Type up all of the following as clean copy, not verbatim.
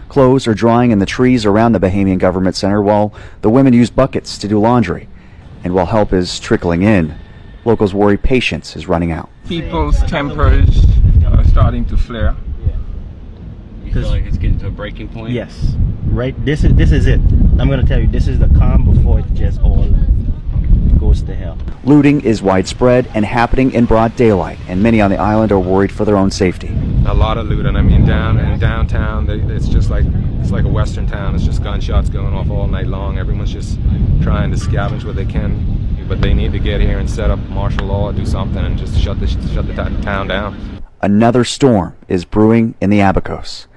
Clothes are drying in the trees around the Bahamian Government Center while the women use buckets to do laundry. And while help is trickling in, locals worry patience is running out. People's tempers are starting to flare. You feel like it's getting to a breaking point? Yes. Right. This is it. I'm going to tell you, this is the calm before it just all goes to hell. Looting is widespread and happening in broad daylight, and many on the island are worried for their own safety. A lot of looting. I mean, downtown, it's just like a western town. It's just gunshots going off all night long. Everyone's just trying to scavenge what they can, but they need to get here and set up martial law, do something, and just shut the town down. Another storm is brewing in the Abacos.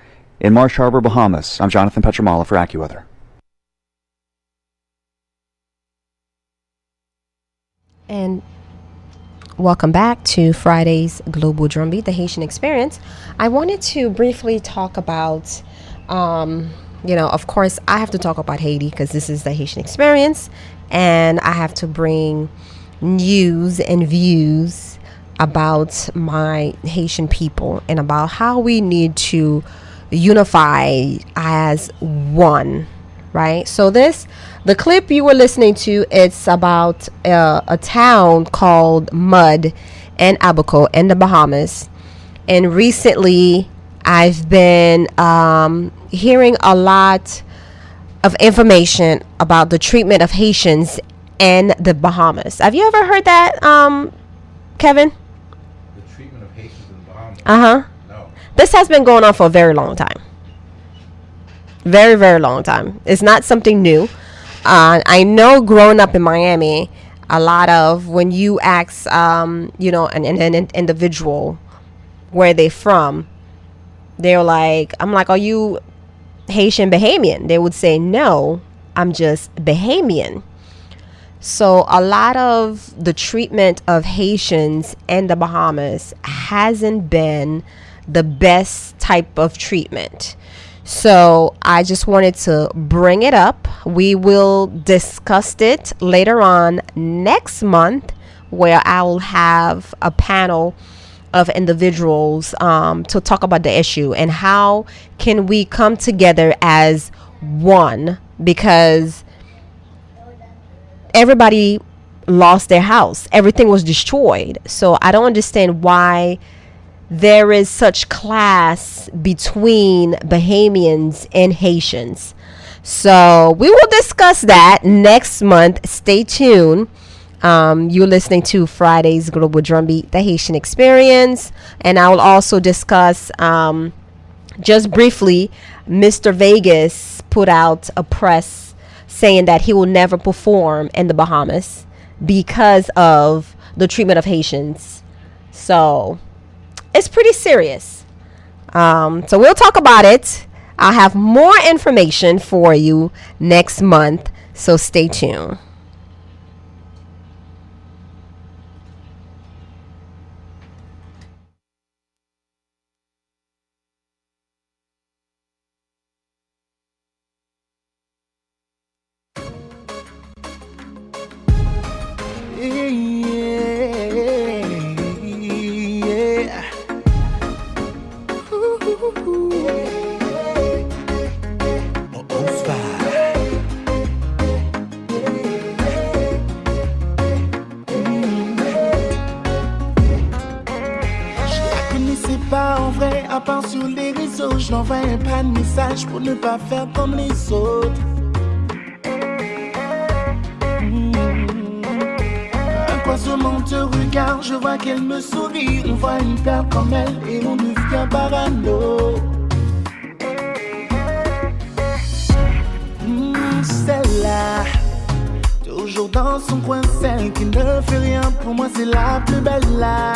In Marsh Harbor, Bahamas, I'm Jonathan Petramala for AccuWeather. And welcome back to Friday's Global Drumbeat, the Haitian Experience. I wanted to briefly talk about, of course, I have to talk about Haiti because this is the Haitian Experience, and I have to bring news and views about my Haitian people and about how we need to unify as one. Right. So the clip you were listening to, it's about a town called Mud and Abaco in the Bahamas. And recently I've been hearing a lot of information about the treatment of Haitians in the Bahamas. Have you ever heard that, Kevin? The treatment of Haitians in the Bahamas? Uh-huh. No. This has been going on for a very long time. Very, very long time. It's not something new. I know growing up in Miami, a lot of when you ask, an individual where they from, they're like, I'm like, are you Haitian Bahamian? They would say, no, I'm just Bahamian. So a lot of the treatment of Haitians in the Bahamas hasn't been the best type of treatment. So I just wanted to bring it up. We will discuss it later on next month, where I will have a panel of individuals to talk about the issue and how can we come together as one, because everybody lost their house. Everything was destroyed. So I don't understand why there is such class between Bahamians and Haitians. So we will discuss that next month. Stay tuned. You're listening to Friday's Global Drumbeat, the Haitian Experience. And I will also discuss, just briefly, Mr. Vegas put out a press saying that he will never perform in the Bahamas because of the treatment of Haitians. So it's pretty serious. So we'll talk about it. I'll have more information for you next month. So stay tuned. À part sur les réseaux, je n'envoyais pas de message pour ne pas faire comme les autres. Un croisement de regard, je vois qu'elle me sourit. On voit une perle comme elle et on devient parano. Celle-là, toujours dans son coin, celle qui ne fait rien pour moi, c'est la plus belle là.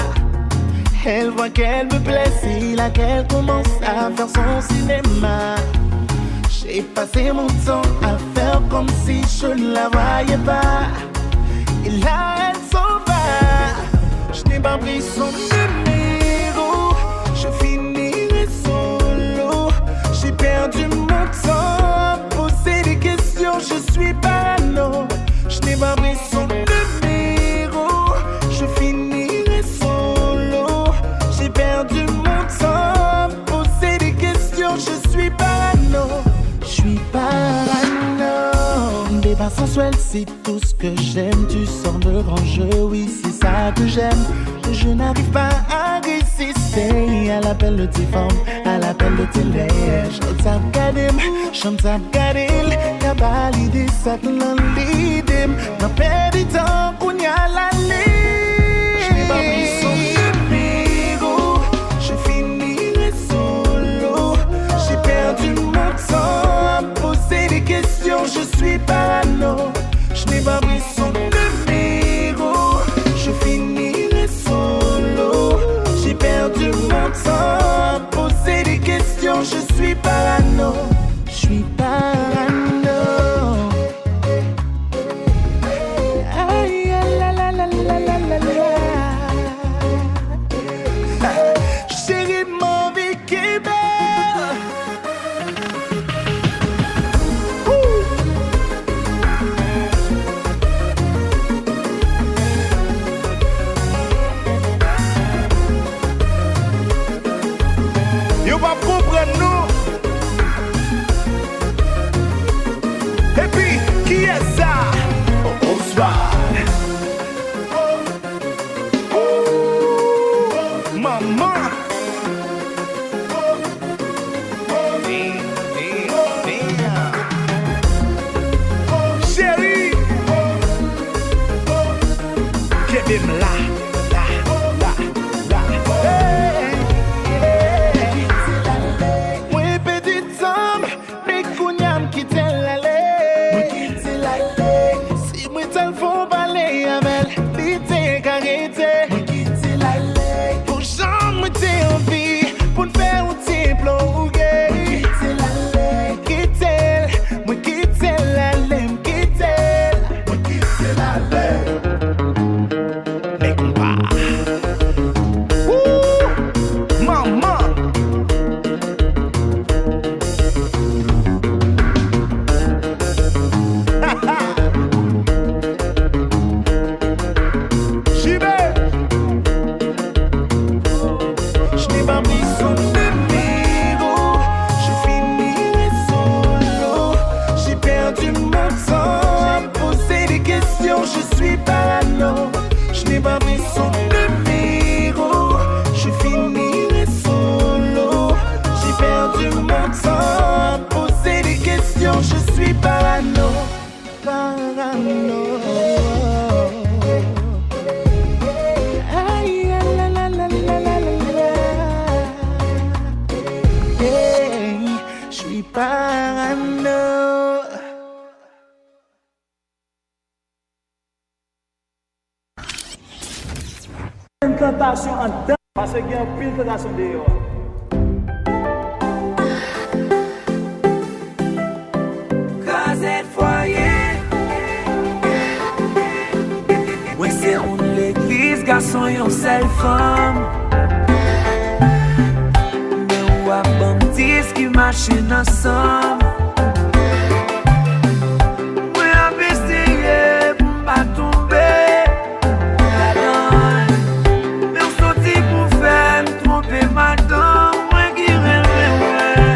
Elle voit qu'elle me plaît, c'est là qu'elle commence à faire son cinéma. J'ai passé mon temps à faire comme si je ne la voyais pas. Et là elle s'en va. Je n'ai pas pris son numéro. Je finirai solo. J'ai perdu mon temps à poser des questions. Je suis parano. Je n'ai pas pris son numéro. Je finirai solo. J'ai perdu mon temps à poser des questions. Je suis parano. suis parano. Débat sensuel, c'est tout ce que j'aime. Tu sors de grand jeu, oui, c'est ça que j'aime. Je n'arrive pas à résister à l'appel de tes formes, à l'appel de tes lèvres. Chante gadil, y'a pas l'idée, ça te l'idée. N'a pas du temps qu'on y a la ligne. Je n'ai pas pris son numéro, je finirai solo. J'ai perdu mon temps à poser des questions, je suis parano. Je n'ai pas pris son numéro, je finirai solo. J'ai perdu mon temps à poser des questions, je suis parano. Je suis parano. Aïe, la la la la la la la. Chérie, mon vie qui est belle. Yo va comprendre nous. Et puis, qui est ça? Bonsoir. Maman. Chérie. Kevin là. Oui, petite homme, mais qu'on y a quitté l'allée. Si moi t'en font parler avec l'idée carité. Pour jamais t'es envie, pour ne faire un petit plogué. Quitte-elle, moi quitte-elle l'allée, quitte-elle. Moi quitte-elle l'allée. Mais qu'on va. Maman. J'y vais. Je n'ai pas pris son numéro, je finirai solo. J'ai perdu mon temps à poser des questions, je suis parano. Je n'ai pas pris son numéro, je finirai solo. J'ai perdu mon temps à poser des questions, je suis parano. Parano. Aïe, la la la la la la la. Hey, je suis parano. Une tentation en dedans, parce qu'il y a une pile de tentation dehors. Casette foyer. Ouais, c'est on l'église, garçon, yon seule femme. Mais ou a bon disque qui machine ensemble. Ouais, a bestillé pour pas tomber. La donne. Mais on sorti pour faire me tromper madame. Moi qui rêve, ouais.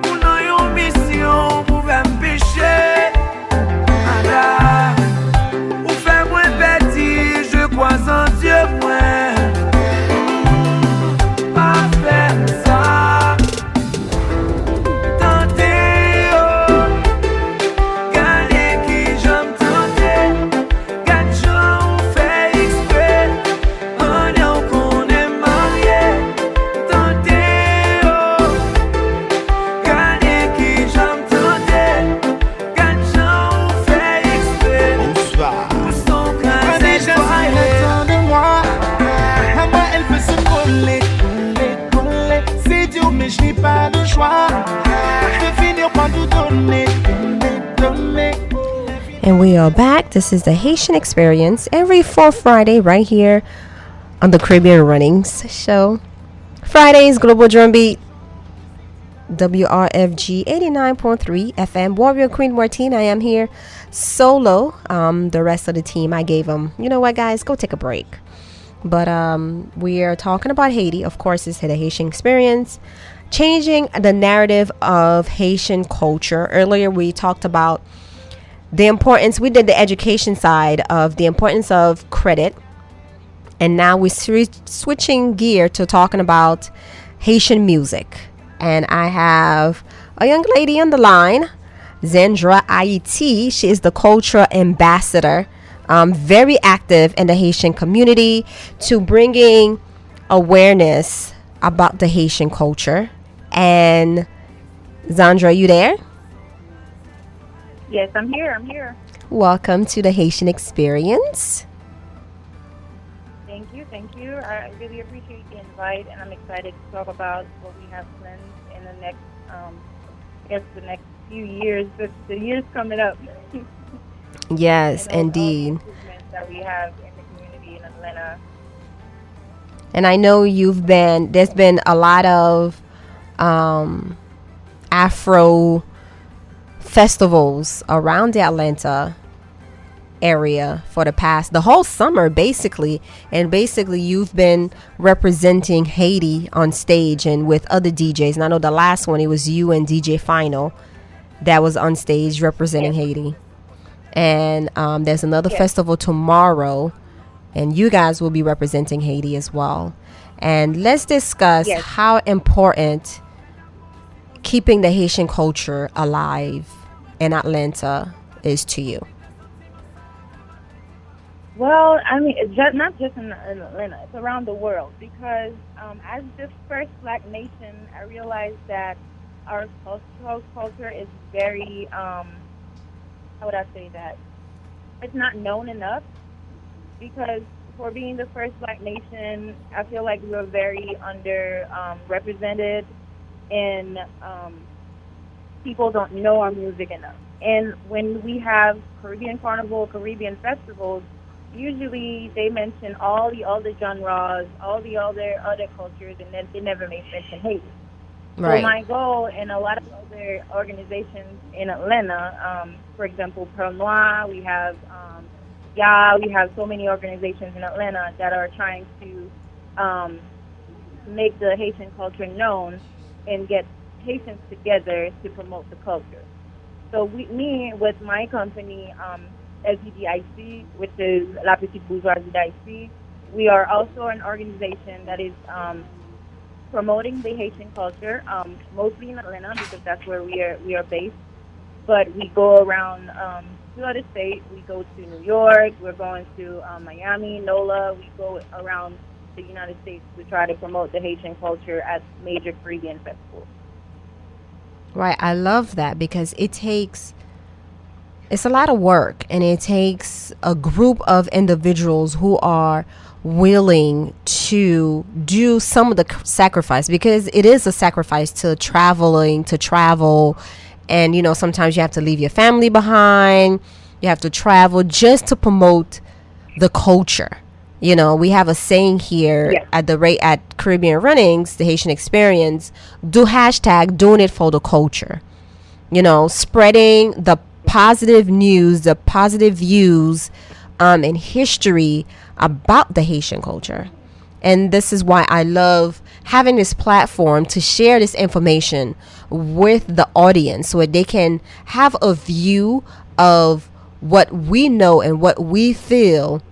Ou non yon mission pour faire me pécher. Madame. Ou fait moins petit, je crois en Dieu, moi. Pas faire ça. Tenter, oh. Gagner qui j'aime tenter. Gagner j'en fait exprès. On est qu'on est marié. Tenter, oh. Gagner qui j'aime tenter. Gagner j'en fait exprès. Bonsoir. Son Prenez casette juste le temps de moi. Maman, elle peut se coller. C'est dur, mais je n'ai pas de choix. Je vais finir par tout donner. And we are back. This is the Haitian Experience every fourth Friday right here on the Caribbean Runnings show. Fridays, Global Drumbeat, WRFG 89.3 FM. Warrior Queen Martine, I am here solo. The rest of the team, I gave them, you know what, guys, go take a break. But we are talking about Haiti. Of course, it's the Haitian Experience. changing the narrative of Haitian culture. Earlier, we talked about the importance. We did the education side of the importance of credit. And now we're switching gear to talking about Haitian music. And I have a young lady on the line, Xandra Ayiti. She is the cultural ambassador, very active in the Haitian community to bringing awareness about the Haitian culture. And Xandra, you there? Yes, I'm here. Welcome to the Haitian Experience. Thank you. I really appreciate the invite, and I'm excited to talk about what we have planned in the next, the next few years, the years coming up. Yes, and indeed. all the improvements that we have in the community in Atlanta. And I know there's been a lot of Afro festivals around the Atlanta area for the whole summer basically, and you've been representing Haiti on stage and with other DJs. And I know the last one, it was you and DJ Final that was on stage representing Haiti. And there's another festival tomorrow, and you guys will be representing Haiti as well. And let's discuss how important keeping the Haitian culture alive in Atlanta is to you. Well, I mean, it's not just in Atlanta, it's around the world, because as the first Black nation, I realized that our culture is very, how would I say that? It's not known enough, because for being the first Black nation, I feel like we were very represented, and people don't know our music enough. And when we have Caribbean Carnival, Caribbean festivals, usually they mention all the other genres, all the other cultures, and then they never mention Haiti. Right. So my goal, and a lot of other organizations in Atlanta, for example, Pearl Noir, we have we have so many organizations in Atlanta that are trying to make the Haitian culture known and get Haitians together to promote the culture. So with my company, Lpbayiti, which is La Petite Bourgeoisie d'Haïti, we are also an organization that is promoting the Haitian culture, mostly in Atlanta because that's where we are based. But we go around to other states. We go to New York. We're going to Miami, NOLA. We go around the United States to try to promote the Haitian culture at major Caribbean festivals. Right. I love that because it's a lot of work, and it takes a group of individuals who are willing to do some of the sacrifice, because it is a sacrifice to travel, and sometimes you have to leave your family behind. You have to travel just to promote the culture. We have a saying here at Caribbean Runnings, the Haitian Experience, do hashtag doing it for the culture. Spreading the positive news, the positive views and history about the Haitian culture. And this is why I love having this platform to share this information with the audience so that they can have a view of what we know and what we feel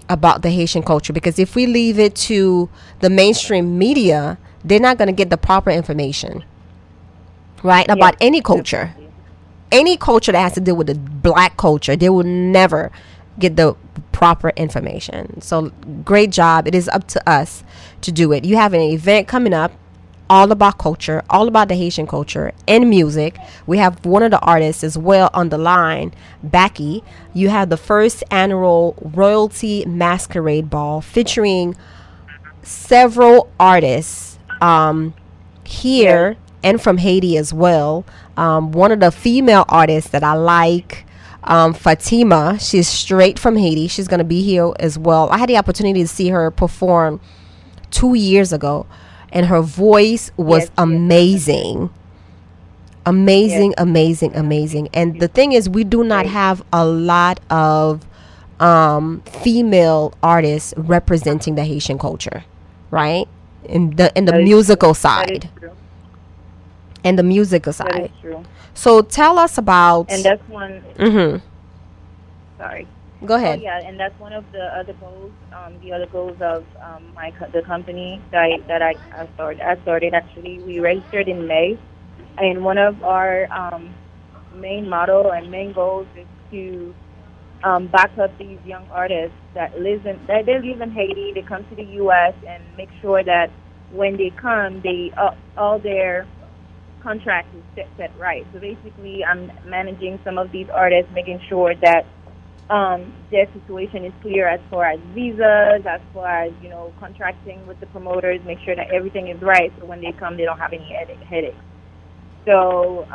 about the Haitian culture. Because if we leave it to the mainstream media, they're not going to get the proper information, right? About any culture. Any culture that has to deal with the Black culture, they will never get the proper information. So great job. It is up to us to do it. You have an event coming up all about culture, all about the Haitian culture and music. We have one of the artists as well on the line, Baky. You have the first annual Royalty Masquerade Ball featuring several artists here and from Haiti as well. One of the female artists that I like, Fatima, she's straight from Haiti. She's going to be here as well. I had the opportunity to see her perform 2 years ago, and her voice was amazing. Amazing. And the thing is, we do not have a lot of female artists representing the Haitian culture, right? In the musical side. and the musical That side. is true. So tell us about. And that's one. Mhm. Sorry. Go Oh ahead. yeah, and that's one of the other goals. The other goals of the company that I started. I started actually. We registered in May, and one of our main motto and main goals is to back up these young artists that they live in Haiti. They come to the U.S. and make sure that when they come, they all their contracts is set right. So basically, I'm managing some of these artists, making sure that their situation is clear as far as visas, as far as contracting with the promoters, make sure that everything is right. So when they come, they don't have any headaches. So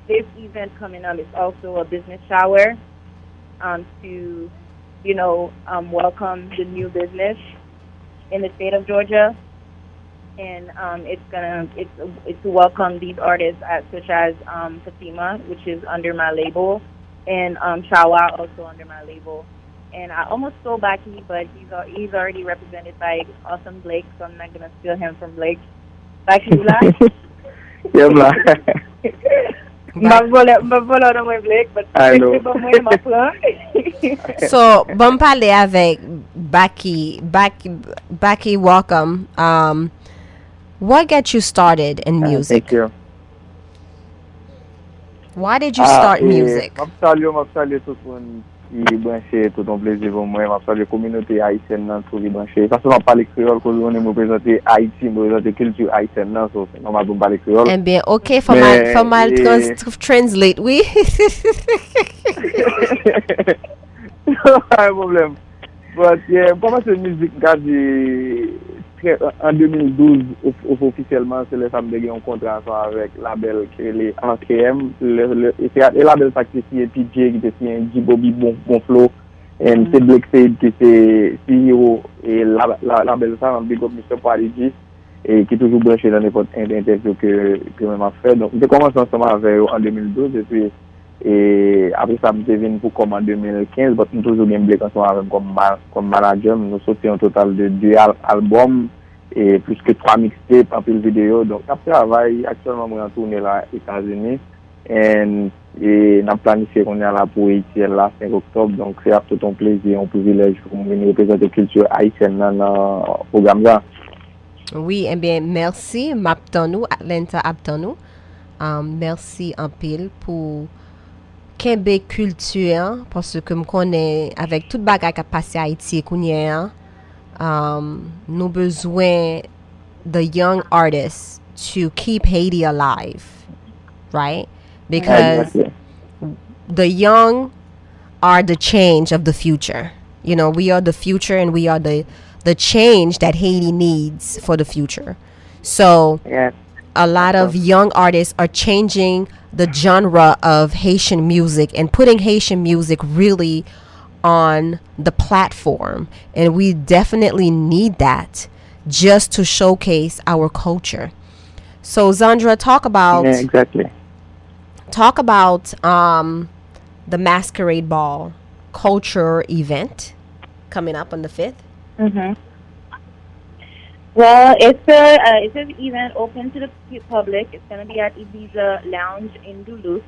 this event coming up is also a business shower to welcome the new business in the state of Georgia, and it's to welcome these artists such as Fatima, which is under my label, and Shawa also under my label. And I almost stole Baky, but he's already represented by awesome Blake, so I'm not gonna steal him from Blake. Baky, you like? Yeah, blah. Blake, but I know. So, bon parler avec Baky. Baky, welcome. What got you started in music? Thank you. Why did you start music? Je salue tout le monde qui est branché, tout un plaisir pour moi. Je salue la communauté haïtienne qui est branchée. Parce que je parle créole, quand on est représenter Haïti, je représente la culture haïtienne, c'est normal pour parler créole. Eh bien, ok, for my translate, oui. Pas de problème. But yeah, pour moi, c'est une musique en 2012, officiellement, c'est le samedi qui ont un contrat avec le label qui est le AKM. Le label qui est PJ, qui est J-Bobby Bonflow, et c'est Black Sade qui est CEO, et le label ça, Big Up Mr. Prodigy, et qui est toujours branché dans n'importe interview que je m'a fait. Donc, j'ai commencé ensemble avec eux en 2012, et après ça, je suis venu pour comme en 2015, mais nous toujours bien Black ensemble comme manager. Nous sortis un total de 2 albums et plus que 3 mixtapes, un peu de vidéos. Donc, après travail, actuellement, on est tourné là aux États-Unis. Et on a planifié qu'on est là pour Haïti là 5 octobre. Donc, c'est tout un plaisir, un privilège pour venir représenter la culture haïtienne dans le programme là. Oui, eh bien, merci, Maptanou, Atlanta Aptanou. Merci en pile pour Québec culture, parce que je connais avec toute bagarre qui a passé à Haïti, nous besoin the young artists to keep Haiti alive, right? Because the young are the change of the future. We are the future, and we are the change that Haiti needs for the future. So a lot of young artists are changing the genre of Haitian music and putting Haitian music really on the platform, and we definitely need that just to showcase our culture. So Xandra, talk about the Masquerade Ball culture event coming up on the 5th. Mm-hmm. Well, it's an event open to the public. It's going to be at Ibiza Lounge in Duluth.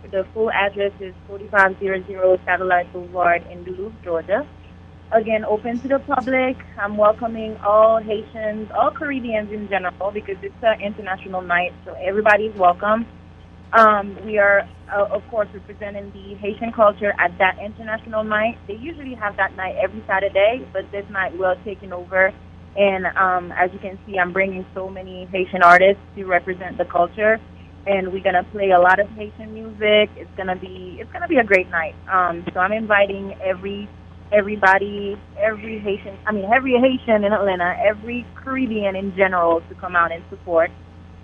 The full address is 4500 Satellite Boulevard in Duluth, Georgia. Again, open to the public. I'm welcoming all Haitians, all Caribbeans in general, because it's an international night, so everybody's welcome. We are, of course, representing the Haitian culture at that international night. They usually have that night every Saturday, but this night we're taking over. And as you can see, I'm bringing so many Haitian artists to represent the culture, and we're gonna play a lot of Haitian music. It's gonna be a great night. So I'm inviting everybody, every Haitian in Atlanta, every Caribbean in general to come out and support.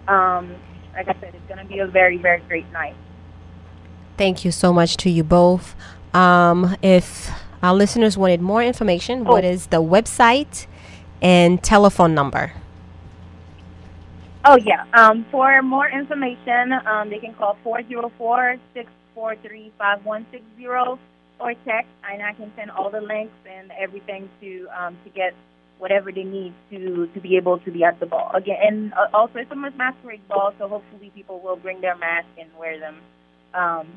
Like I said, it's gonna be a very, very great night. Thank you so much to you both. If our listeners wanted more information, what is the website and telephone number? Oh, yeah. For more information, they can call 404-643-5160 or text, and I can send all the links and everything to get whatever they need to be able to be at the ball again. And also it's a masquerade ball, so hopefully people will bring their mask and wear them.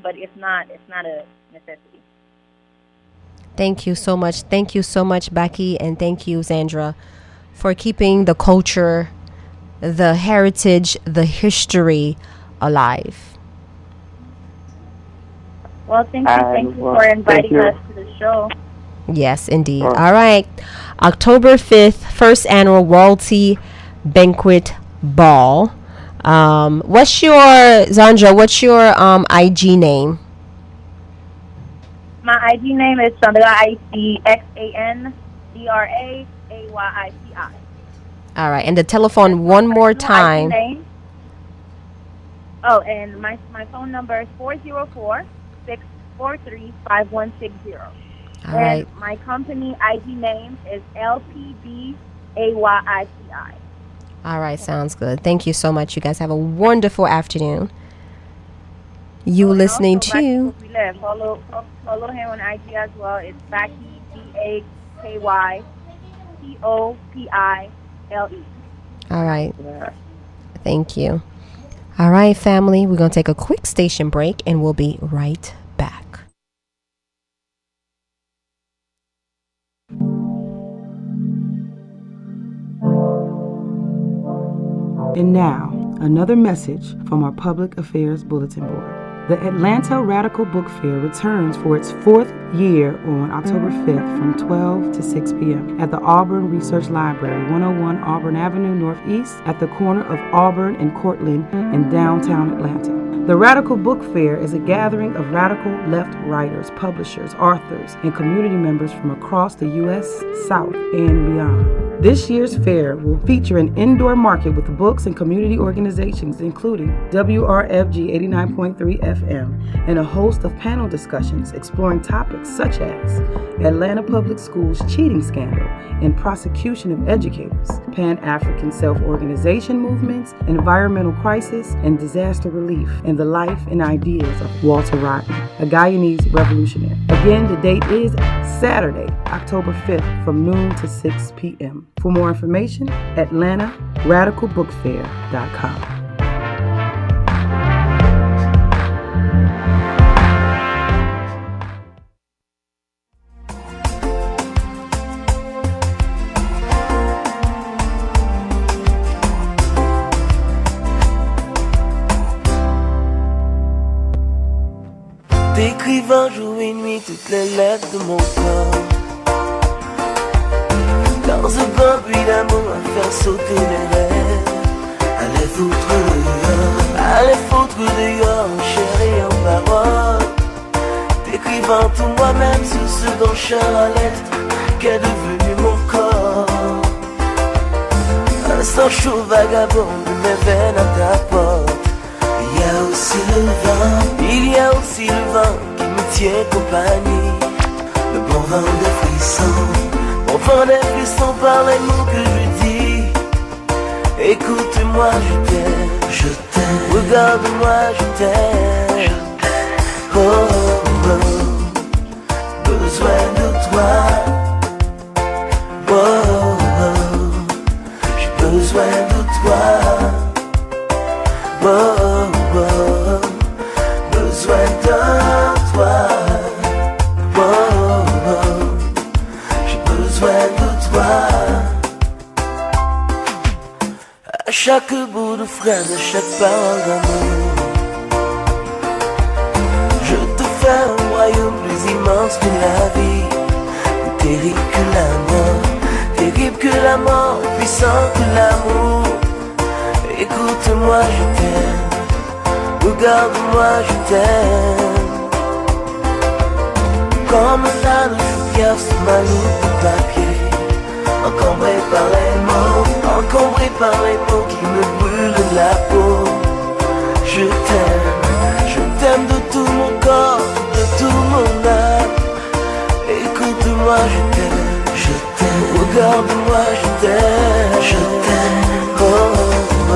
But if not, it's not a necessity. Thank you so much. Thank you so much, Baky, and thank you, Xandra, for keeping the culture, the heritage, the history alive. Well, thank you for inviting us to the show. Yes, indeed. All right. October 5th, first annual Royalty Banquet Ball. What's your, Xandra, what's your IG name? My IG name is Xandra Ayiti, Xandra Ayiti. All right. And the telephone one more time. Oh, and my phone number is 404-643-5160. All right. And my company ID name is Lpbayiti. All right. Sounds good. Thank you so much. You guys have a wonderful afternoon. You listening to... Follow him on IG as well. It's Baky, BAKYTOPILE. All right. Thank you. All right, family. We're going to take a quick station break and we'll be right back. And now, another message from our Public Affairs Bulletin Board. The Atlanta Radical Book Fair returns for its 4th year on October 5th from 12 to 6 p.m. at the Auburn Research Library, 101 Auburn Avenue Northeast at the corner of Auburn and Cortland in downtown Atlanta. The Radical Book Fair is a gathering of radical left writers, publishers, authors, and community members from across the U.S., South, and beyond. This year's fair will feature an indoor market with books and community organizations, including WRFG 89.3 FM, and a host of panel discussions exploring topics such as Atlanta Public Schools cheating scandal and prosecution of educators, Pan-African self-organization movements, environmental crisis, and disaster relief, and the life and ideas of Walter Rodney, a Guyanese revolutionary. Again, the date is Saturday, October 5th from noon to 6 p.m. For more information, AtlantaRadicalBookFair.com. T'écrivant jour et nuit toutes les lettres de mon corps. Dans un grand bruit d'amour à faire sauter les rêves. Allez foutre dehors en chair et en parole. T'écrivant tout moi-même sur ce dont chair à lettre qu'est devenu mon corps. Un sang chaud vagabond de mes veines à ta porte. Il y a aussi le vent qui me tient compagnie. Le bon vent des frissons par les mots que je dis. Écoute-moi, je t'aime, regarde-moi, je t'aime. Oh, oh, besoin de toi. Oh, oh, j'ai besoin de toi. Oh, besoin de toi. J'ai besoin de toi. À chaque bout de phrase, à chaque parole d'amour, je te fais un royaume plus immense que la vie. Plus terrible que la mort, terrible que la mort, puissant que l'amour. Écoute-moi, je t'aime. Regarde-moi, je t'aime. Comme un âne, je piaffe sur ma loupe de papier. Encombré par les mots qui me brûlent la peau. Je t'aime de tout mon corps, de tout mon âme. Écoute-moi, je t'aime. Regarde-moi, je t'aime. Oh, oh.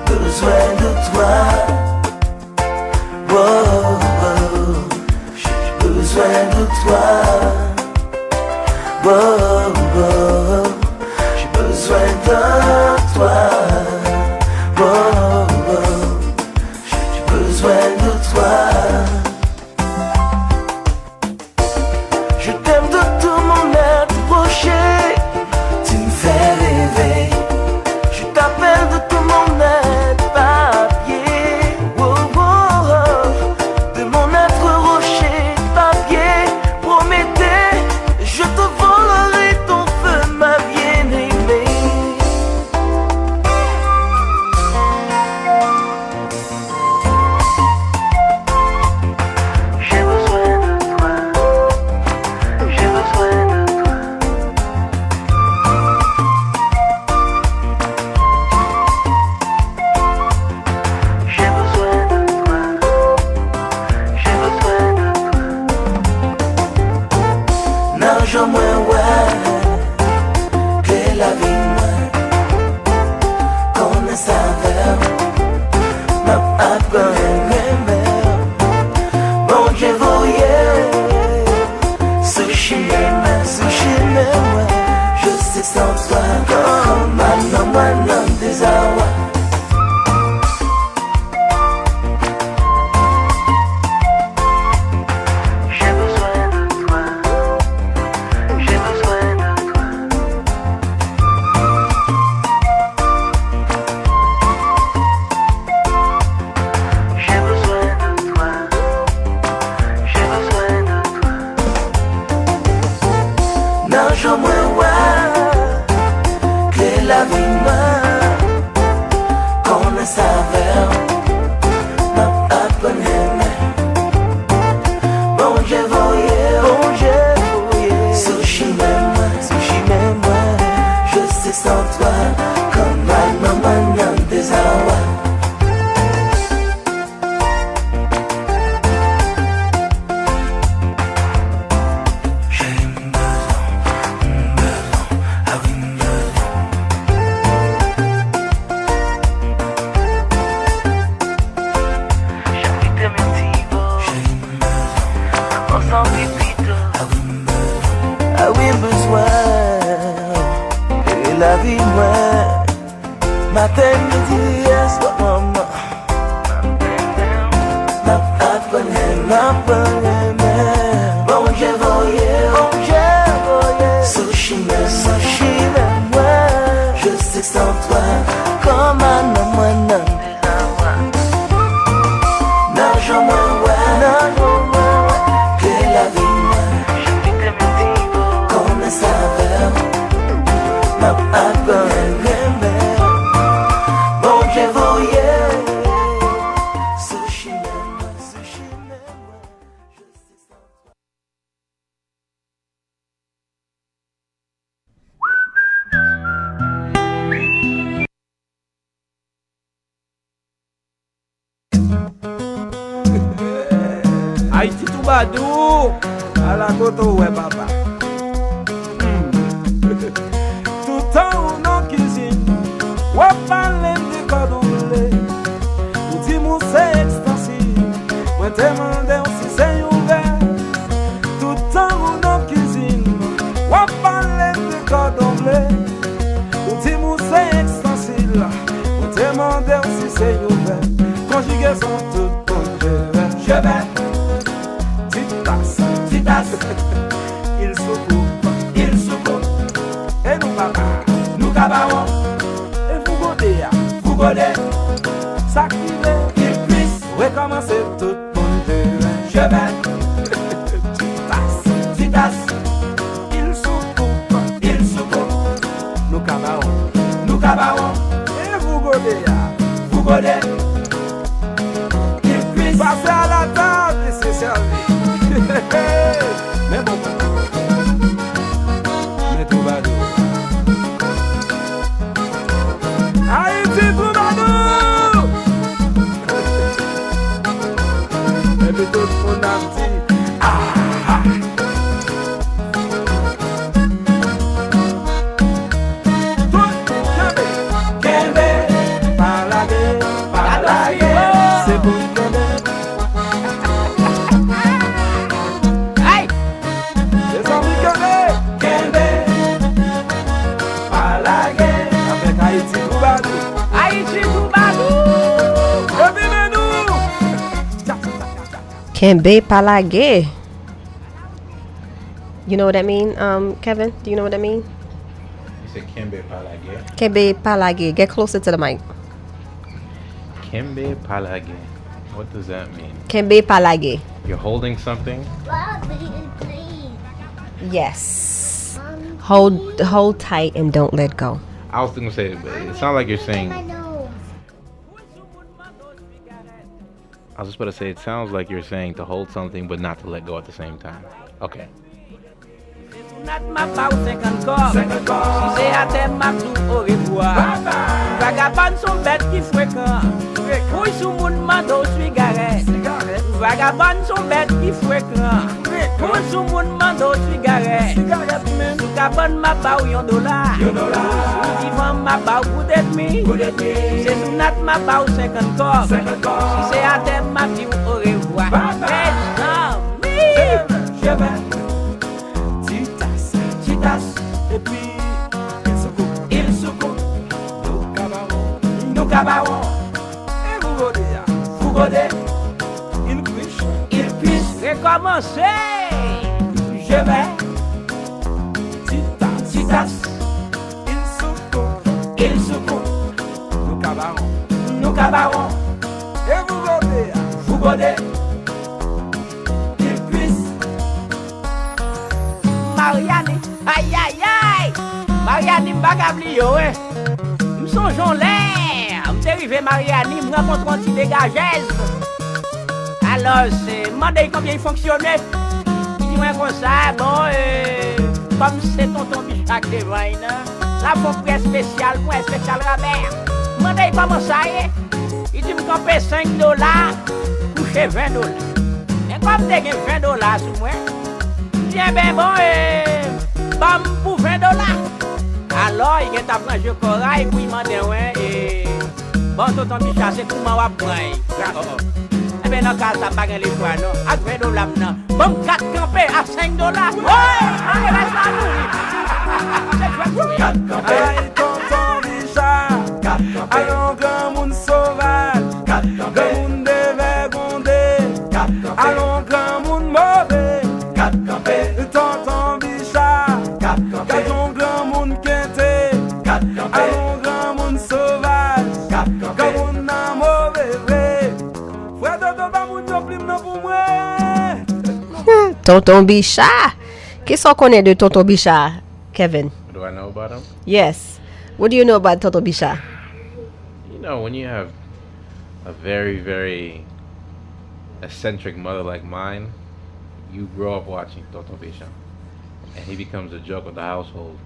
Besoin de toi. Oh, oh. J'ai besoin de toi. Oh, oh. oh, j'ai besoin de toi. Oh, oh, j'ai besoin de toi. Je t'aime de tout mon être rocher. Tu me fais rêver. Je t'appelle de tout mon être papier. Oh, oh, oh. De mon être rocher, papier. Promettez, je te volerai ton feu, ma bien-aimée. J'ai besoin de toi. J'ai besoin de toi. J'ai besoin de toi. J'ai besoin de toi. Non, je me vois que la vie connaît sa verre. M'a appelé bon Dieu voyait sushi même. Je sais sans toi comme un homme des awa. J'ai besoin de toi. J'ai besoin de toi. J'ai besoin de toi. J'ai besoin de toi. Non, je me vois que la vie connaît sa verre. M'a appelé bon Dieu voyait sushi même. Je sais sans toi comme un homme des awa. J'ai la vie, moi, matin, midi, soir, maman. M'appelez, bon Dieu voyait, sushi même, moi. Je sais sans toi, comme un homme des awa. Non, je me vois, que la vie, moi, connaît sa verre. M'a appelé bon Dieu voyait sushi même. Je sais sans toi. Haïti tout badou, à la koto ouais papa. Tout temps ou non cuisine, ou parler de cordon bleu. Ou dit mon c'est extensif, moi te demande si c'est ouvert. Tout temps ou non cuisine, ou parler de cordon bleu. Ou dit mon c'est extensif, moi te demande si c'est ouvert. Conjugaison toute conjugaison. Je vais. Il soucoupe, et nous papa, nous cabarons, et vous godez, ça qui veut, il puisse recommencer tout mon terrain. Je vais, tu tasses, il soucoupe, nous cabarons, et vous godez, il puisse passer à la table et se servir. Mais bon, mais tout va doux. Haïti tout va doux. Et puis tout le monde a dit ah. Tout Kembe, parlage, c'est pour Kembe. Kembe palage. You know what that mean, Kevin? Do you know what that mean? You said Kembe Palage. Kembe palage. Get closer to the mic. Kembe Palage. What does that mean? Kembe palage. You're holding something? Yes. Hold tight and don't let go. I was going to say, it sounds like you're saying... I was just about to say, it sounds like you're saying to hold something but not to let go at the same time. Okay. Not ma pa ou 50 corps. Si c'est à terre, ma tout au revoir. Vagabond sont bêtes qui fréquent. Couille sous moun mando cigarette. Vagabond sont bêtes qui fréquent. Couille sous moun mando cigarette. Sous cabane ma pa ou $1. Sous divan ma pa ou coup d'ennemi. C'est sous nat ma pa ou 50 corps. Si c'est à terre, ma tout au revoir. Mes amis, je vais. Et puis il secoue, nous cabarons, et vous godez, il puisse recommencer. Je vais, titas, il secoue, nous cabarons, et vous godez, il puisse. Mariani, aïe aïe aïe, Mariani m'bagabli yo m'sonjon l'air, m'dérivé Mariani m'rencontre un petit dégagez. Alors c'est mandé combien il fonctionnait. Il dit moi comme ça, bon comme c'est tonton Bichac devant la faut presse spéciale, pour un spécial rabais. Mandé comment ça y est. Il dit m'camper $5, coucher $20. Et comme t'es $20 sur moi. Bien ben bon bam pour $20. Alors il est à prendre je corail pour il demander ouais et bon tonton Bicha c'est comment on va prendre. Eh ben dans cas ça pas les fois non à $20 non. Bon 4 campé à $5. Ouais, allez reste là nous. 4 campé tonton Bicha. 4 campé. Allons grand monde sauvage. 4 campé. Grand monde dévergondé. 4 campé. Allons grand monde mauvais. 4 campé. Tonton Bicha. 4 campé. Ton grand monde quinté. 4 campé. Allons grand monde sauvage. 4 campé. Grand monde n'a mauvais vrai. Frère Dodo ba moun yo plim nan pour moi. Tonton Bicha. Qu'est-ce qu'on connaît de Tonton Bicha, Kevin? What do I know about him? Yes. What do you know about Tonton Bicha? You know, when you have a very, very eccentric mother like mine, you grow up watching Tonton Bicha, and he becomes a joke of the household.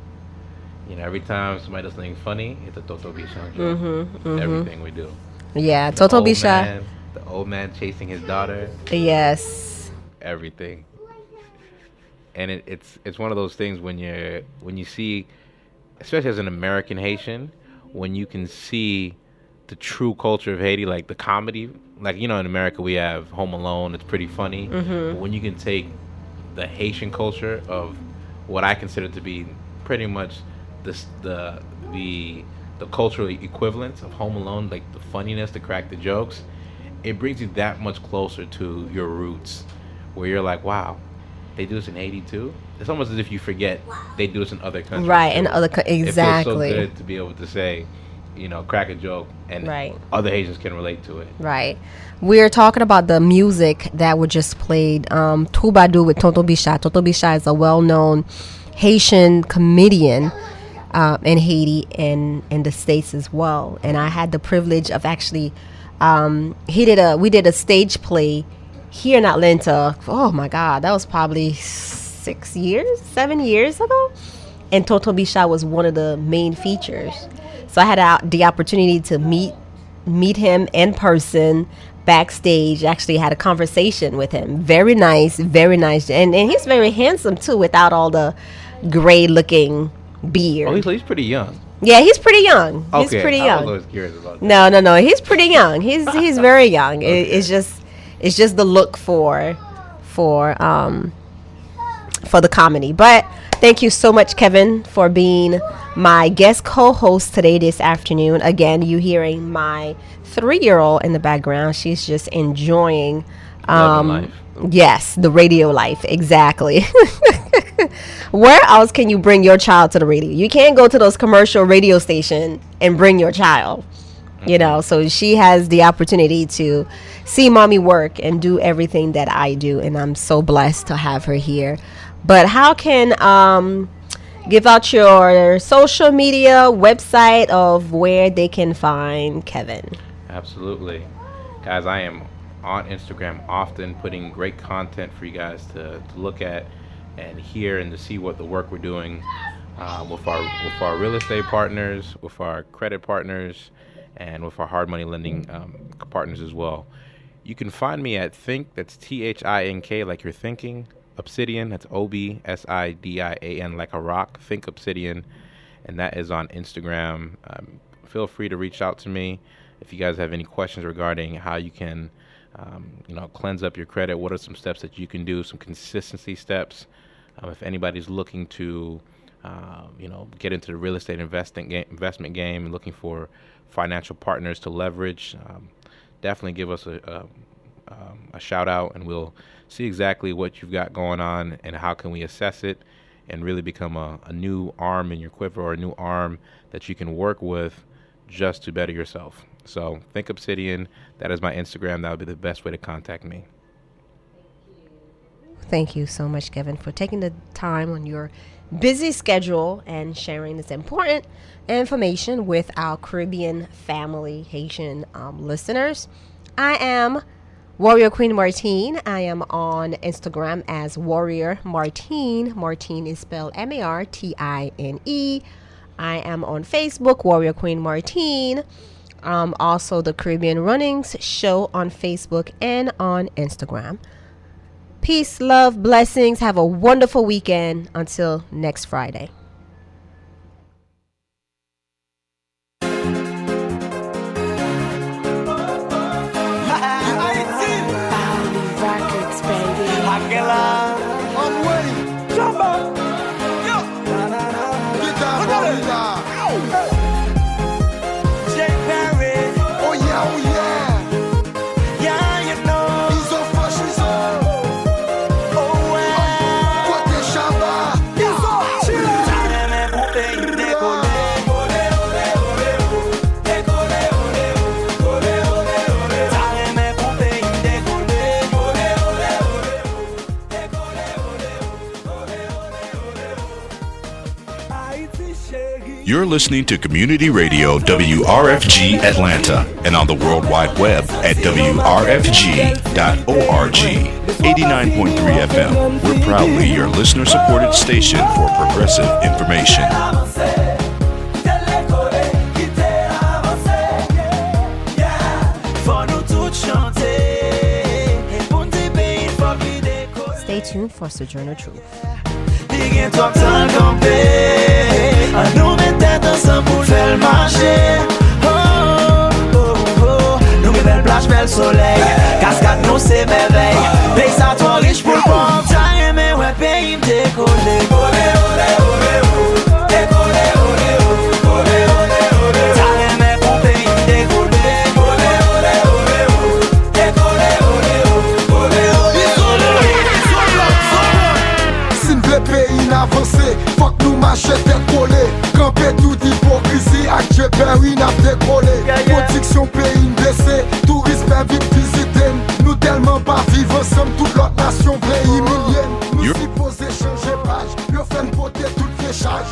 You know, every time somebody does something funny, it's a Tonton Bicha joke. Everything we do. Yeah, Tonton Bicha. The old man chasing his daughter. Yes. Everything. And it's one of those things when you see, especially as an American Haitian, when you can see the true culture of Haiti, like the comedy, like, you know, in America we have Home Alone, it's pretty funny. But when you can take the Haitian culture of what I consider to be pretty much the cultural equivalent of Home Alone, like the funniness, the crack, the jokes, it brings you that much closer to your roots, where you're like, wow, they do this in Haiti too? It's almost as if you forget they do this in other countries. Right, in other exactly. It feels so good to be able to say, you know, crack a joke, and other Haitians can relate to it. Right. We're talking about the music that was just played, Troubadou with Tonton Bicha. Tonton Bicha is a well-known Haitian comedian in Haiti and in the States as well. And I had the privilege of actually, we did a stage play here in Atlanta. Oh my God, that was probably 7 years ago. And Tonton Bicha was one of the main features. So I had the opportunity to meet him in person backstage. Actually had a conversation with him. Very nice. And he's very handsome too, without all the gray looking beard. Oh, he's pretty young. Yeah, he's pretty young. Okay, He's pretty young. I was always curious about that. No. He's pretty young. He's very young. Okay. It's just the look for the comedy. But thank you so much, Kevin, for being my guest co-host today this afternoon. Again, you hearing my 3-year-old in the background. She's just enjoying Life. yes, the radio life. Exactly. Where else can you bring your child to the radio? You can't go to those commercial radio stations and bring your child. You know, so she has the opportunity to see mommy work and do everything that I do, and I'm so blessed to have her here. But how can give out your social media website of where they can find Kevin? Absolutely. Guys, I am on Instagram often putting great content for you guys to look at and hear and to see what the work we're doing with our real estate partners, with our credit partners, and with our hard money lending partners as well. You can find me at Think, that's THINK, like you're thinking, Obsidian, that's OBSIDIAN, like a rock, Think Obsidian, and that is on Instagram. Feel free to reach out to me if you guys have any questions regarding how you can cleanse up your credit. What are some steps that you can do, some consistency steps? If anybody's looking to get into the real estate investment game and looking for financial partners to leverage, definitely give us a shout out, and we'll see exactly what you've got going on and how can we assess it and really become a new arm in your quiver, or a new arm that you can work with just to better yourself. So Think Obsidian, that is my Instagram. That would be the best way to contact me. Thank you so much, Kevin, for taking the time on your busy schedule and sharing this important information with our Caribbean family, Haitian listeners. I am Warrior Queen Martine. I am on Instagram as Warrior Martine. Martine is spelled MARTINE. I am on Facebook, Warrior Queen Martine. Also the Caribbean Runnings Show on Facebook and on Instagram. Peace, love, blessings. Have a wonderful weekend. Until next Friday. You're listening to Community Radio WRFG Atlanta and on the World Wide Web at WRFG.org. 89.3 FM. We're proudly your listener-supported station for progressive information. Stay tuned for Sojourner Truth. Nou men tèt ansan pou fèl mache. Nou men bel plaj, bel soley, kaskad nou se merveil. Pey sa to rich pou l'pon. Ta reme wè peyi m dekole. Ole, ole, ole, ole. Dekole, ole, ole, ole, ole, ole. Ta reme pou peyi m dekole. Ole, ole, ole, ole. Dekole, ole, ole, ole, ole. Sin vle peyi n'avanse, fok nou mache tèt kole. Campé tout hypocrisie, ak Jeberi n'a décollé. Production pays blessé, tourisme vite visité. Nous tellement pas vivre ensemble, toute l'autre nation pays millienne. Nous supposés changer page, le fait de poter toute fléchage.